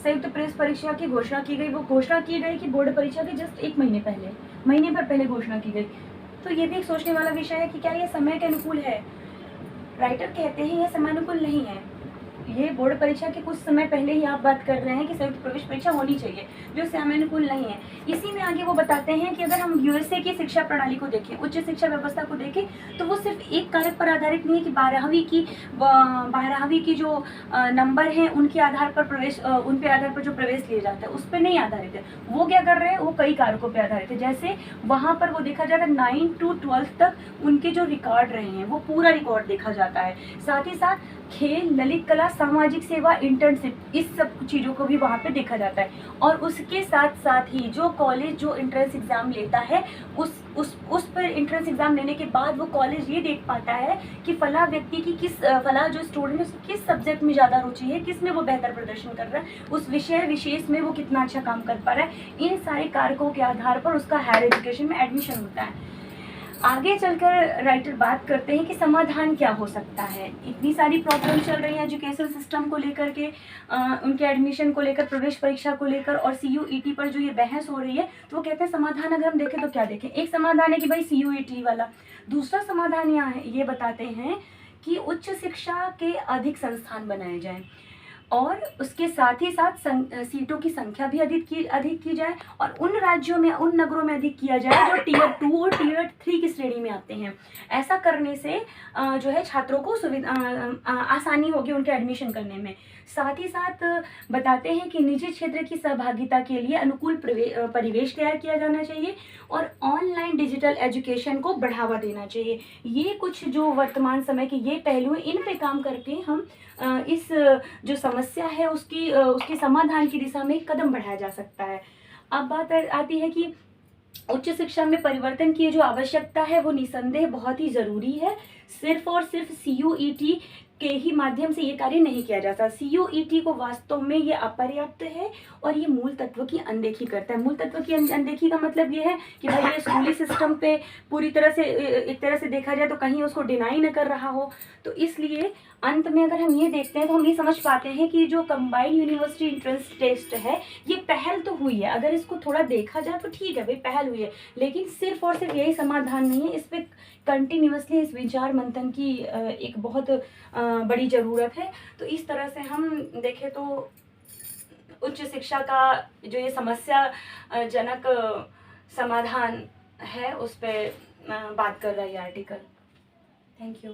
संयुक्त प्रवेश परीक्षा की घोषणा की गई, वो घोषणा की गई कि बोर्ड परीक्षा के जस्ट 1 महीने पहले, महीने भर पहले घोषणा की गई। तो ये भी एक सोचने वाला विषय है कि क्या ये समय के अनुकूल है? राइटर कहते हैं यह समयानुकूल नहीं है। ये बोर्ड परीक्षा के कुछ समय पहले ही आप बात कर रहे हैं कि संयुक्त प्रवेश परीक्षा होनी चाहिए, जो समयानुकूल नहीं है। इसी में आगे वो बताते हैं कि अगर हम यूएसए की शिक्षा प्रणाली को देखें, उच्च शिक्षा व्यवस्था को देखें, तो वो सिर्फ एक कारक पर आधारित नहीं है कि 12वीं की जो नंबर हैं उनके आधार पर उनके आधार पर जो प्रवेश लिया जाता है उस पर नहीं आधारित है। वो क्या कर रहे हैं, वो कई कारकों पर आधारित है। जैसे वहाँ पर वो देखा जाता है 9 to 12 तक उनके जो रिकॉर्ड रहे हैं वो पूरा रिकॉर्ड देखा जाता है। साथ ही साथ खेल, ललित कला, सामाजिक सेवा, इंटर्नशिप, इस सब चीज़ों को भी वहाँ पे देखा जाता है। और उसके साथ साथ ही जो कॉलेज जो एंट्रेंस एग्ज़ाम लेता है उस पर एंट्रेंस एग्ज़ाम लेने के बाद वो कॉलेज ये देख पाता है कि फला व्यक्ति की फला जो स्टूडेंट है किस सब्जेक्ट में ज़्यादा रुचि है, किस में वो बेहतर प्रदर्शन कर रहा है, उस विषय विशेष में वो कितना अच्छा काम कर पा रहा है। इन सारे कारकों के आधार पर उसका हायर एजुकेशन में एडमिशन होता है। आगे चलकर राइटर बात करते हैं कि समाधान क्या हो सकता है। इतनी सारी प्रॉब्लम चल रही है एजुकेशन सिस्टम को लेकर के, उनके एडमिशन को लेकर, प्रवेश परीक्षा को लेकर और सीयूईटी पर जो ये बहस हो रही है, तो वो कहते हैं समाधान अगर हम देखें तो क्या देखें। एक समाधान है कि भाई सीयूईटी वाला, दूसरा समाधान यहाँ है ये बताते हैं कि उच्च शिक्षा के अधिक संस्थान बनाए जाएं और उसके साथ ही साथ सीटों की संख्या भी अधिक की जाए और उन राज्यों में, उन नगरों में अधिक किया जाए जो टियर 2 और टियर 3 की श्रेणी में आते हैं। ऐसा करने से जो है छात्रों को आसानी होगी उनके एडमिशन करने में। साथ ही साथ बताते हैं कि निजी क्षेत्र की सहभागिता के लिए अनुकूल परिवेश तैयार किया जाना चाहिए और ऑनलाइन डिजिटल एजुकेशन को बढ़ावा देना चाहिए। ये कुछ जो वर्तमान समय के ये पहलू हैं, इन पे काम करके हम इस जो समस्या है उसकी समाधान की दिशा में एक कदम बढ़ाया जा सकता है। अब बात आती है कि उच्च शिक्षा में परिवर्तन की जो आवश्यकता है वो निसंदेह बहुत ही ज़रूरी है। सिर्फ और सिर्फ सीयूईटी के ही माध्यम से ये कार्य नहीं किया जाता। सीयूईटी को वास्तव में ये अपर्याप्त है और ये मूल तत्व की अनदेखी करता है। मूल तत्व की अनदेखी का मतलब ये है कि भाई ये स्कूली सिस्टम पे पूरी तरह से, एक तरह से देखा जाए तो कहीं उसको डिनाई न कर रहा हो। तो इसलिए अंत में अगर हम ये देखते हैं तो हम ये समझ पाते हैं कि जो कंबाइंड यूनिवर्सिटी एंट्रेंस टेस्ट है ये पहल तो हुई है, अगर इसको थोड़ा देखा जाए तो ठीक है भाई पहल हुई है, लेकिन सिर्फ और सिर्फ यही समाधान नहीं है। इस पर कंटिन्यूसली इस विचार मंथन की एक बहुत बड़ी ज़रूरत है। तो इस तरह से हम देखें तो उच्च शिक्षा का जो ये समस्या जनक समाधान है उस पर बात कर रहा है ये आर्टिकल। Thank you.